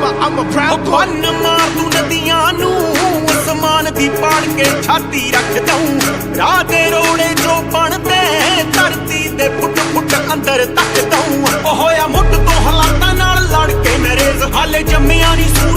I'm a proud boy। ਬੰਨ ਮਾਰ ਤੂੰ ਨਦੀਆਂ ਨੂੰ ਅਸਮਾਨ ਦੀ ਪਾੜ ਕੇ ਛਾਤੀ ਰੱਖ ਦਊਂ ਰਾਹ ਦੇ ਰੋੜੇ ਜੋ ਬਣਦੇ ਧਰਤੀ ਦੇ ਫੁੱਟ ਫੁੱਟ ਅੰਦਰ ਤੱਕ ਦਊਂ ਉਹ ਹੋਇਆ ਮੁੱਢ ਤੋਂ ਹਾਲਾਤਾਂ ਨਾਲ ਲੜ ਕੇ ਮੇਰੇ ਹਾਲੇ ਜੰਮਿਆ ਨਹੀਂ